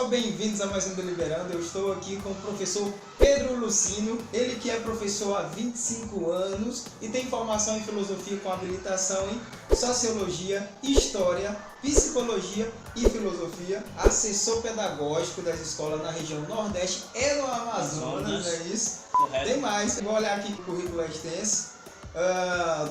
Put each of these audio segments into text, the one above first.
bem-vindos a mais um Deliberando. Eu estou aqui com o professor Pedro Lucino, ele que é professor há 25 anos e tem formação em filosofia com habilitação em sociologia, história, psicologia e filosofia, assessor pedagógico das escolas na região Nordeste e no Amazonas, não é isso? Correto. Tem mais, vou olhar aqui que o currículo é extenso.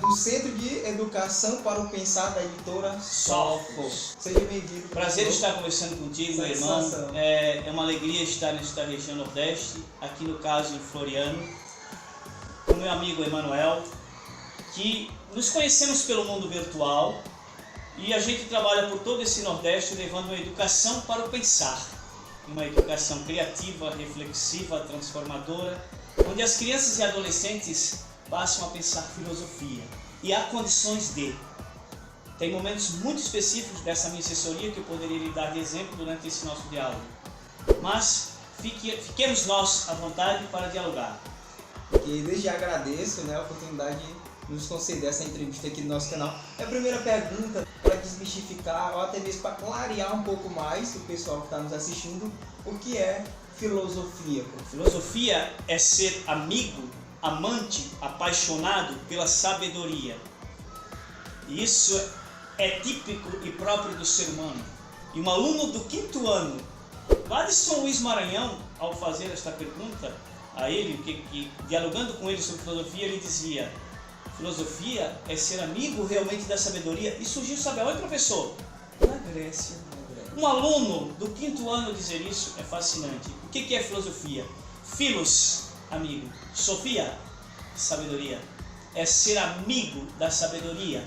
Do Centro de Educação para o Pensar da editora Sofos. Seja bem-vindo. Prazer estar conversando contigo, meu irmão. Satisfação. É uma alegria estar nesta região Nordeste, aqui no caso em Floriano, com meu amigo Emanuel, que nos conhecemos pelo mundo virtual e a gente trabalha por todo esse Nordeste levando uma educação para o pensar, uma educação criativa, reflexiva, transformadora, onde as crianças e adolescentes passam a pensar filosofia e há condições de. Tem momentos muito específicos dessa minha assessoria que eu poderia lhe dar de exemplo durante esse nosso diálogo, mas fiquemos nós à vontade para dialogar. E desde já agradeço, a oportunidade de nos conceder essa entrevista aqui no nosso canal. É a primeira pergunta para desmistificar ou até mesmo para clarear um pouco mais o pessoal que está nos assistindo o que é filosofia. Filosofia é ser amigo, amante, apaixonado pela sabedoria. E isso é típico e próprio do ser humano. E um aluno do 5º ano, lá de São Luís Maranhão, ao fazer esta pergunta a ele, dialogando com ele sobre filosofia, ele dizia: filosofia é ser amigo realmente da sabedoria. E surgiu, sabe aonde, professor? Na Grécia. Um aluno do 5º ano dizer isso é fascinante. O que é filosofia? Philos, amigo. Sofia, sabedoria. É ser amigo da sabedoria.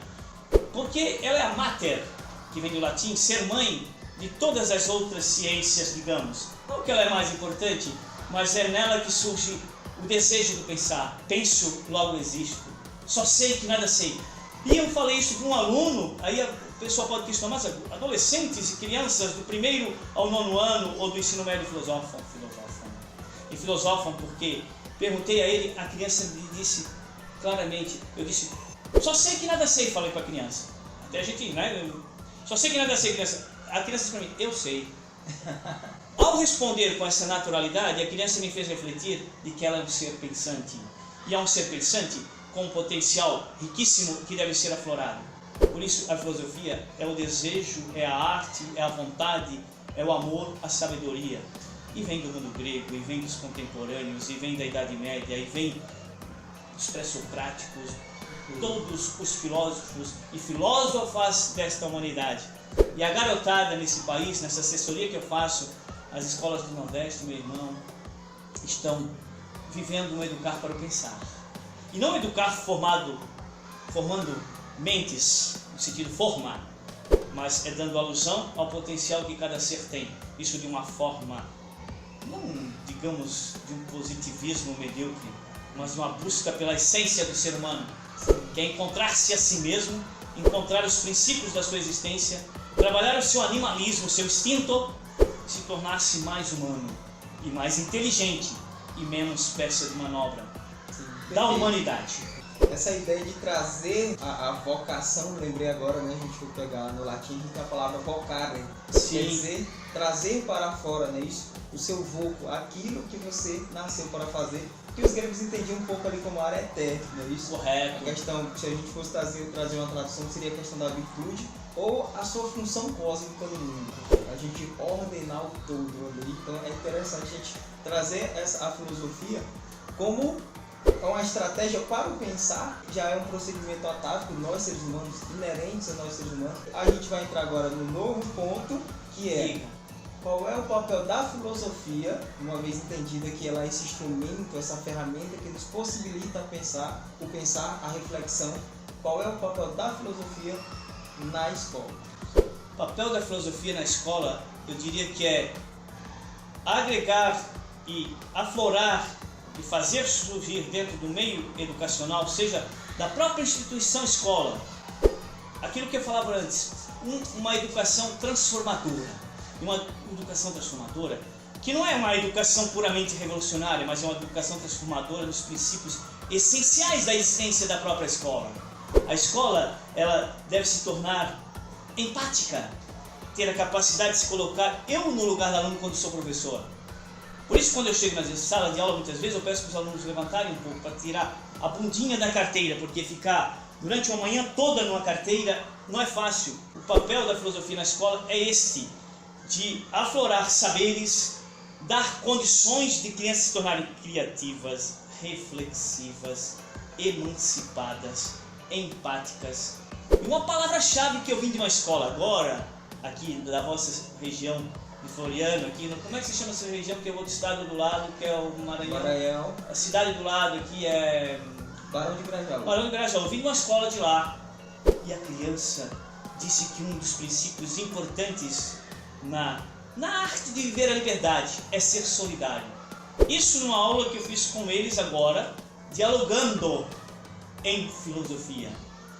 Porque ela é a mater, que vem do latim, ser mãe de todas as outras ciências, digamos. Não que ela é mais importante, mas é nela que surge o desejo do pensar. Penso, logo existo. Só sei que nada sei. E eu falei isso para um aluno, aí o pessoal pode questionar, mas adolescentes e crianças do 1º ao 9º ano ou do ensino médio filosofam. E filosofam porque perguntei a ele, a criança me disse claramente, eu disse, só sei que nada sei, falei para a criança. Até a gente, só sei que nada sei, criança. A criança disse para mim, eu sei. Ao responder com essa naturalidade, a criança me fez refletir de que ela é um ser pensante. E é um ser pensante com um potencial riquíssimo que deve ser aflorado. Por isso, a filosofia é o desejo, é a arte, é a vontade, é o amor, a sabedoria. E vem do mundo grego, e vem dos contemporâneos, e vem da Idade Média, e vem dos pré-socráticos, todos os filósofos e filósofas desta humanidade. E a garotada nesse país, nessa assessoria que eu faço, as escolas do Nordeste, meu irmão, estão vivendo um educar para o pensar. E não educar formando mentes, no sentido formar, mas é dando alusão ao potencial que cada ser tem. Isso de uma forma, não digamos de um positivismo medíocre, mas de uma busca pela essência do ser humano, que é encontrar-se a si mesmo, encontrar os princípios da sua existência, trabalhar o seu animalismo, o seu instinto, se tornar-se mais humano e mais inteligente e menos peça de manobra da humanidade. Essa ideia de trazer a vocação, lembrei agora, a gente foi pegar no latim, a gente tem a palavra vocare, quer dizer, trazer para fora, isso? O seu voco, aquilo que você nasceu para fazer, que os gregos entendiam um pouco ali como área eterna, não é isso? Correto. A questão, se a gente fosse trazer uma tradução, seria a questão da virtude ou a sua função cósmica no mundo, a gente ordenar o todo ali. Então é interessante a gente trazer a filosofia como uma estratégia para o pensar, já é um procedimento atávico, nós seres humanos, inerentes a nós seres humanos. A gente vai entrar agora no novo ponto, que é qual é o papel da filosofia, uma vez entendida que ela é esse instrumento, essa ferramenta que nos possibilita o pensar, a reflexão. Qual é o papel da filosofia na escola? O papel da filosofia na escola, eu diria que é agregar e aflorar e fazer surgir dentro do meio educacional, seja da própria instituição escola, aquilo que eu falava antes, uma educação transformadora. E uma educação transformadora que não é uma educação puramente revolucionária, mas é uma educação transformadora nos princípios essenciais da existência da própria escola. A escola, ela deve se tornar empática, ter a capacidade de se colocar eu no lugar do aluno quando sou professor. Por isso, quando eu chego nas salas de aula, muitas vezes eu peço para os alunos levantarem um pouco, para tirar a bundinha da carteira, porque ficar durante uma manhã toda numa carteira não é fácil. O papel da filosofia na escola é este, de aflorar saberes, dar condições de crianças se tornarem criativas, reflexivas, emancipadas, empáticas. E uma palavra-chave que eu vim de uma escola agora, aqui da vossa região de Floriano, aqui, como é que se chama essa região que eu vou do estado do lado, que é o Maranhão? A cidade do lado aqui é Barão de Grajaú. Barão de Grajaú. Eu vim de uma escola de lá e a criança disse que um dos princípios importantes na arte de viver a liberdade é ser solidário. Isso numa aula que eu fiz com eles agora, dialogando em filosofia.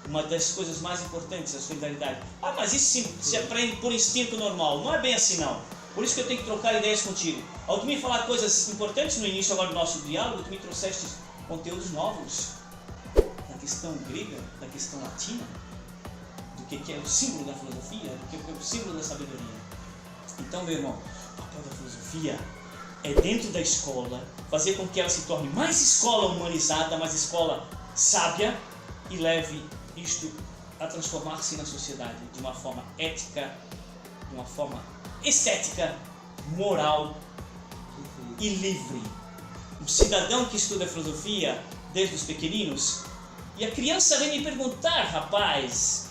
Uma das coisas mais importantes é a solidariedade. Ah, mas isso se aprende por instinto normal. Não é bem assim não. Por isso que eu tenho que trocar ideias contigo. Ao tu me falar coisas importantes no início agora do nosso diálogo, tu me trouxeste conteúdos novos da questão grega, da questão latina, do que é o símbolo da filosofia, do que é o símbolo da sabedoria. Então, meu irmão, o papel da filosofia é dentro da escola fazer com que ela se torne mais escola humanizada, mais escola sábia e leve isto a transformar-se na sociedade de uma forma ética, de uma forma estética, moral e livre. Um cidadão que estuda filosofia desde os pequeninos, e a criança vem me perguntar, rapaz,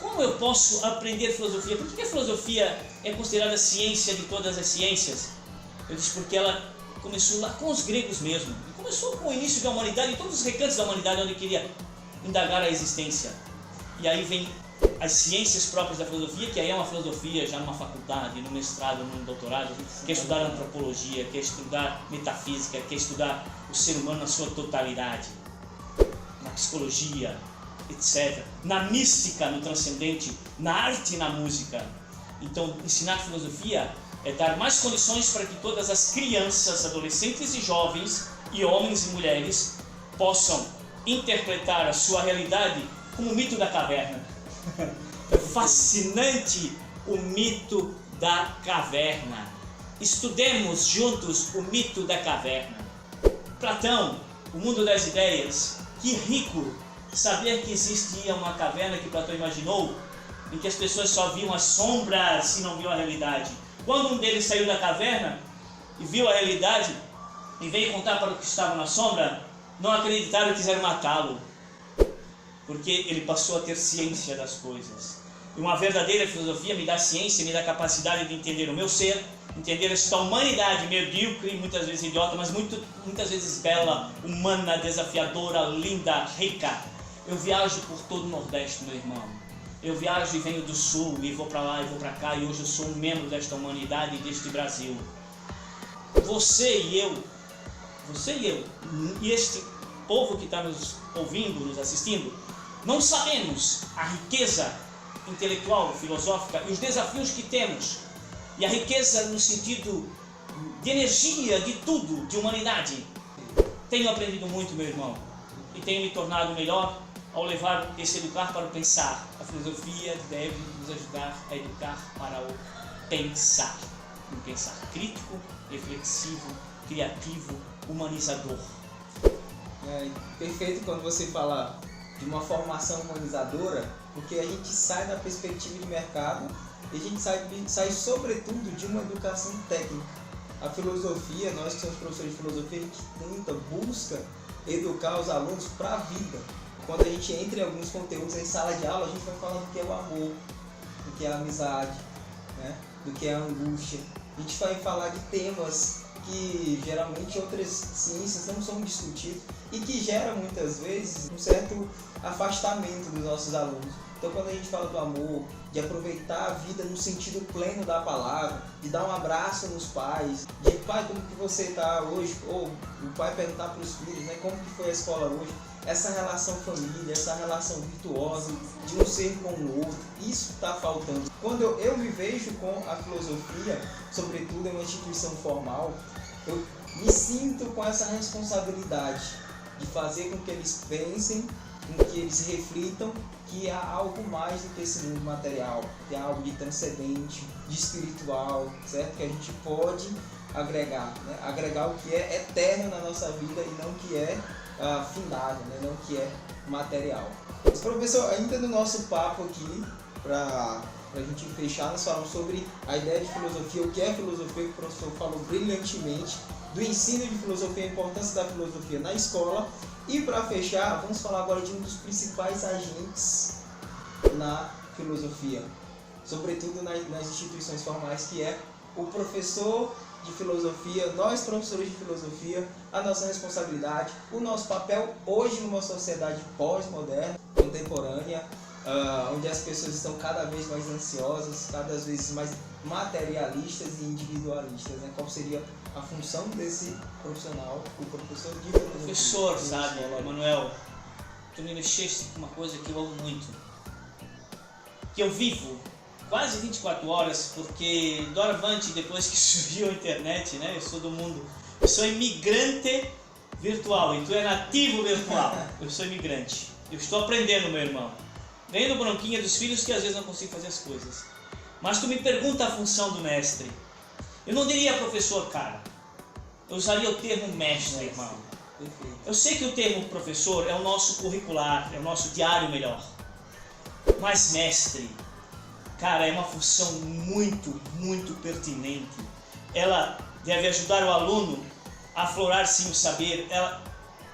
como eu posso aprender filosofia? Por que a filosofia é considerada a ciência de todas as ciências? Eu disse porque ela começou lá com os gregos mesmo. E começou com o início da humanidade, em todos os recantos da humanidade onde queria indagar a existência. E aí vem as ciências próprias da filosofia, que aí é uma filosofia já numa faculdade, no mestrado, no doutorado, quer estudar antropologia, quer estudar metafísica, quer estudar o ser humano na sua totalidade, na psicologia, etc. Na mística, no transcendente, na arte e na música. Então, ensinar filosofia é dar mais condições para que todas as crianças, adolescentes e jovens, e homens e mulheres, possam interpretar a sua realidade como o mito da caverna. É fascinante o mito da caverna. Estudemos juntos o mito da caverna. Platão, o mundo das ideias. Que rico saber que existia uma caverna que Platão imaginou, em que as pessoas só viam as sombras e não viam a realidade. Quando um deles saiu da caverna e viu a realidade e veio contar para os que estavam na sombra, não acreditaram e quiseram matá-lo, porque ele passou a ter ciência das coisas. E uma verdadeira filosofia me dá ciência, me dá capacidade de entender o meu ser, entender esta humanidade medíocre, muitas vezes idiota, mas muitas vezes bela, humana, desafiadora, linda, rica. Eu viajo por todo o Nordeste, meu irmão. Eu viajo e venho do Sul, e vou para lá e vou para cá, e hoje eu sou um membro desta humanidade e deste Brasil. Você e eu, e este povo que está nos ouvindo, nos assistindo, não sabemos a riqueza intelectual, filosófica e os desafios que temos, e a riqueza no sentido de energia, de tudo, de humanidade. Tenho aprendido muito, meu irmão, e tenho me tornado melhor ao levar esse educar para o pensar. A filosofia deve nos ajudar a educar para o pensar. Um pensar crítico, reflexivo, criativo, humanizador. É perfeito quando você fala de uma formação humanizadora, porque a gente sai da perspectiva de mercado e a gente sai sobretudo de uma educação técnica. A filosofia, nós que somos professores de filosofia, a gente busca educar os alunos para a vida. Quando a gente entra em alguns conteúdos em sala de aula, a gente vai falar do que é o amor, do que é a amizade, né? Do que é a angústia. A gente vai falar de temas que geralmente outras ciências não são discutidos e que geram muitas vezes um certo afastamento dos nossos alunos. Então, quando a gente fala do amor, de aproveitar a vida no sentido pleno da palavra, de dar um abraço nos pais, de pai, como que você está hoje, ou o pai perguntar para os filhos, né, como que foi a escola hoje, essa relação família, essa relação virtuosa de um ser com o outro, isso está faltando. Quando eu me vejo com a filosofia, sobretudo em uma instituição formal, eu me sinto com essa responsabilidade de fazer com que eles pensem com que eles reflitam que há algo mais do que esse mundo material, que há algo de transcendente, de espiritual, certo? Que a gente pode agregar, né? Agregar o que é eterno na nossa vida e não o que é finado, né? Não o que é material. Mas, professor, ainda no nosso papo aqui, para a gente fechar, nós falamos sobre a ideia de filosofia, o que é filosofia, que o professor falou brilhantemente, do ensino de filosofia, a importância da filosofia na escola. E para fechar, vamos falar agora de um dos principais agentes na filosofia, sobretudo nas instituições formais, que é o professor de filosofia, nós professores de filosofia, a nossa responsabilidade, o nosso papel hoje numa sociedade pós-moderna, contemporânea, onde as pessoas estão cada vez mais ansiosas, cada vez mais materialistas e individualistas, né? Qual seria a função desse profissional, o professor de filosofia? Professor, sabe, Emanuel, tu me mexeste com uma coisa que eu amo muito, que eu vivo quase 24 horas, porque doravante, depois que surgiu a internet, né, eu sou do mundo, eu sou imigrante virtual, e tu é nativo virtual, eu sou imigrante, eu estou aprendendo, meu irmão, ganhando bronquinha dos filhos que às vezes não consigo fazer as coisas, mas tu me pergunta a função do mestre, eu não diria professor, cara, eu usaria o termo mestre, irmão. Eu sei que o termo professor é o nosso curricular, é o nosso diário melhor, mas mestre, cara, é uma função muito, muito pertinente. Ela deve ajudar o aluno a aflorar sim o saber.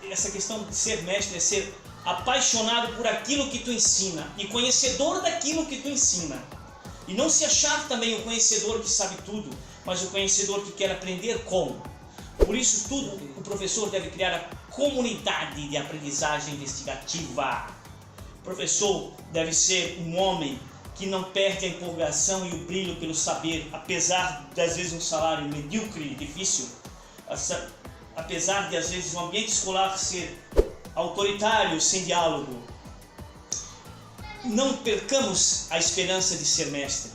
Essa questão de ser mestre é ser apaixonado por aquilo que tu ensina e conhecedor daquilo que tu ensina. E não se achar também o conhecedor que sabe tudo, mas o conhecedor que quer aprender como. Por isso tudo, o professor deve criar a comunidade de aprendizagem investigativa. O professor deve ser um homem que não perde a empolgação e o brilho pelo saber, apesar de às vezes um salário medíocre e difícil, apesar de às vezes um ambiente escolar ser autoritário, sem diálogo. Não percamos a esperança de ser mestre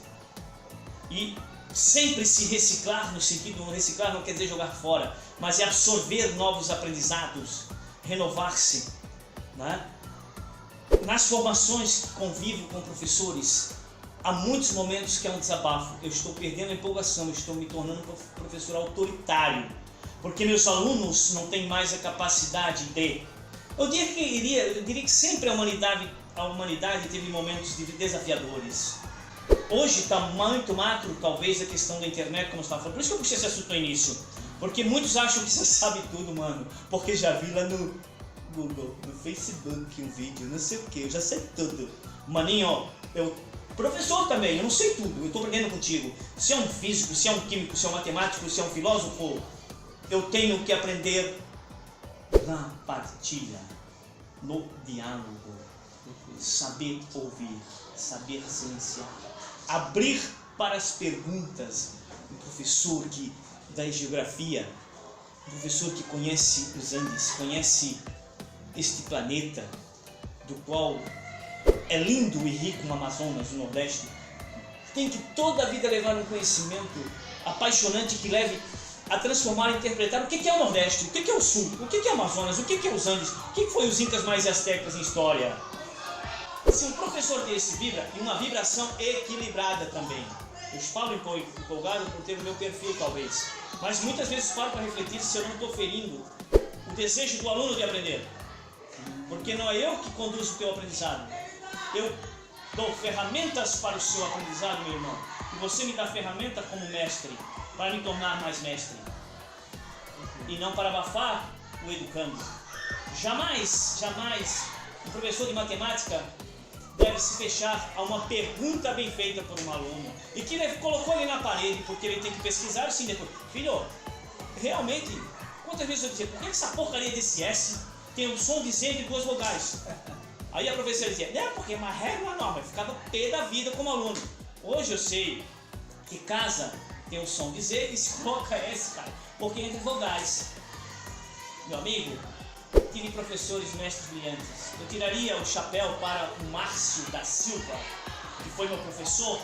e sempre se reciclar, no sentido de reciclar não quer dizer jogar fora, mas é absorver novos aprendizados, renovar-se, né? Nas formações que convivo com professores, há muitos momentos que é um desabafo. Eu estou perdendo a empolgação, eu estou me tornando um professor autoritário, porque meus alunos não têm mais a capacidade de... Eu diria que sempre a humanidade teve momentos desafiadores. Hoje está muito macro, talvez, a questão da internet, como você estava falando. Por isso que eu puxei esse assunto no início. Porque muitos acham que você sabe tudo, mano. Porque já vi lá no Google, no Facebook, um vídeo, não sei o que, eu já sei tudo. Maninho, eu... Professor também, eu não sei tudo, eu estou aprendendo contigo. Se é um físico, se é um químico, se é um matemático, se é um filósofo, eu tenho que aprender na partilha, no diálogo. Saber ouvir, saber silenciar. Abrir para as perguntas. Um professor da geografia, um professor que conhece os Andes, conhece este planeta, do qual é lindo e rico no Amazonas, no Nordeste, tem que toda a vida levar um conhecimento apaixonante que leve a transformar e interpretar o que é o Nordeste, o que é o Sul, o que é o Amazonas, o que é os Andes, o que foi os Incas mais Aztecas em história. Se um professor desse vibra, e uma vibração equilibrada também, eu falo empolgado por ter o meu perfil talvez, mas muitas vezes paro para refletir se eu não estou ferindo o desejo do aluno de aprender, porque não é eu que conduzo o teu aprendizado, eu dou ferramentas para o seu aprendizado, meu irmão, e você me dá ferramenta como mestre, para me tornar mais mestre, e não para abafar o educando. Jamais um professor de matemática deve se fechar a uma pergunta bem feita por um aluno e que ele colocou ele na parede porque ele tem que pesquisar assim depois. Filho, realmente, quantas vezes eu dizia, por que essa porcaria desse S tem um som de Z de duas vogais? Aí a professora dizia, não, porque é uma regra, uma norma. Eu ficava pé da vida como aluno. Hoje eu sei que casa tem um som de Z e se coloca S, cara, porque é entre vogais. Meu amigo, tive professores mestres brilhantes. Eu tiraria o chapéu para o Márcio da Silva, que foi meu professor,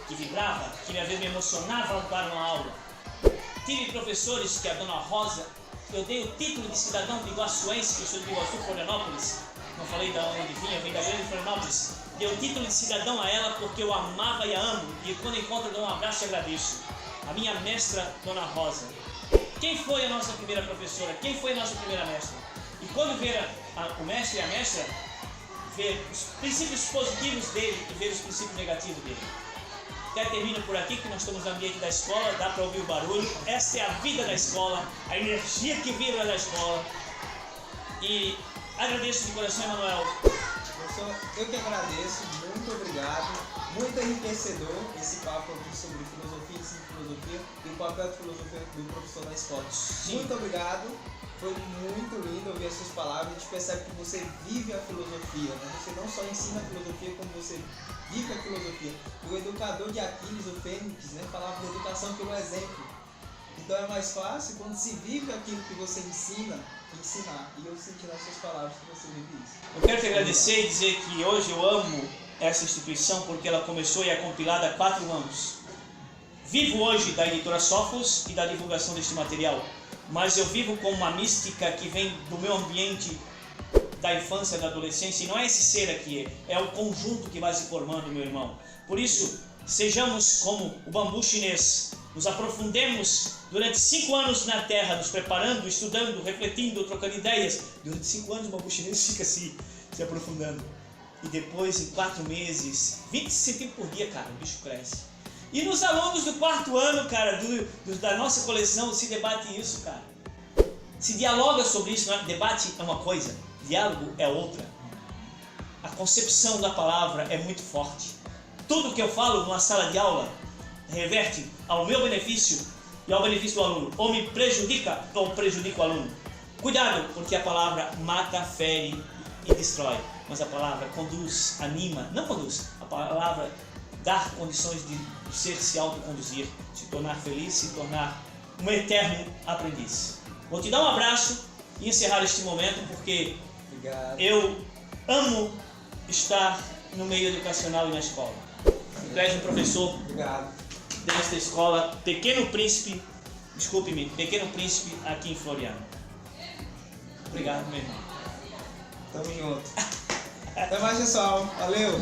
que vibrava, que às vezes me emocionava ao dar uma aula. Tive professores que a dona Rosa, eu dei o título de cidadão biguaçuense, que eu sou de Iguaçu, Florianópolis, não falei de onde vinha, vem da grande Florianópolis. Dei o título de cidadão a ela porque eu amava e a amo. E quando encontro, dou um abraço e agradeço. A minha mestra, Dona Rosa. Quem foi a nossa primeira professora? Quem foi a nossa primeira mestra? E quando ver o mestre e a mestra, ver os princípios positivos dele e ver os princípios negativos dele. Até termino por aqui, que nós estamos no ambiente da escola, dá para ouvir o barulho. Essa é a vida da escola, a energia que vibra da escola. E agradeço de coração, Emanuel. Professor, eu que agradeço, muito obrigado. Muito enriquecedor esse papo aqui sobre filosofia, ensino de filosofia e o papel de filosofia do professor na escola. Sim. Muito obrigado. Foi muito lindo ouvir as suas palavras. A gente percebe que você vive a filosofia, né? Você não só ensina a filosofia, como você vive a filosofia. O educador de Aquiles, o Fênix, né, falava de educação pelo exemplo. Então é mais fácil quando se vive aquilo que você ensina, ensinar. E eu senti nas suas palavras que você vive isso. Eu quero te agradecer e dizer que hoje eu amo essa instituição porque ela começou e é compilada há 4 anos. Vivo hoje da editora Sophos e da divulgação deste material. Mas eu vivo com uma mística que vem do meu ambiente da infância e da adolescência, e não é esse ser aqui, é o conjunto que vai se formando, meu irmão. Por isso, sejamos como o bambu chinês, nos aprofundemos durante 5 anos na terra, nos preparando, estudando, refletindo, trocando ideias. Durante 5 anos o bambu chinês fica se aprofundando. E depois, em 4 meses, 20 centímetros por dia, cara, o bicho cresce. E nos alunos do 4º ano, cara, da nossa coleção, se debate isso, cara. Se dialoga sobre isso, não é? Debate é uma coisa, diálogo é outra. A concepção da palavra é muito forte. Tudo que eu falo numa sala de aula reverte ao meu benefício e ao benefício do aluno. Ou me prejudica ou prejudica o aluno. Cuidado, porque a palavra mata, fere e destrói. Mas a palavra conduz, anima, não conduz. A palavra dá condições de o ser se autoconduzir, se tornar feliz, se tornar um eterno aprendiz. Vou te dar um abraço e encerrar este momento porque Obrigado. Eu amo estar no meio educacional e na escola. Tu és um professor Obrigado. desta escola, Pequeno Príncipe, desculpe-me, Pequeno Príncipe aqui em Floriano. Obrigado, meu irmão. Tamo junto. Até mais, pessoal. Valeu.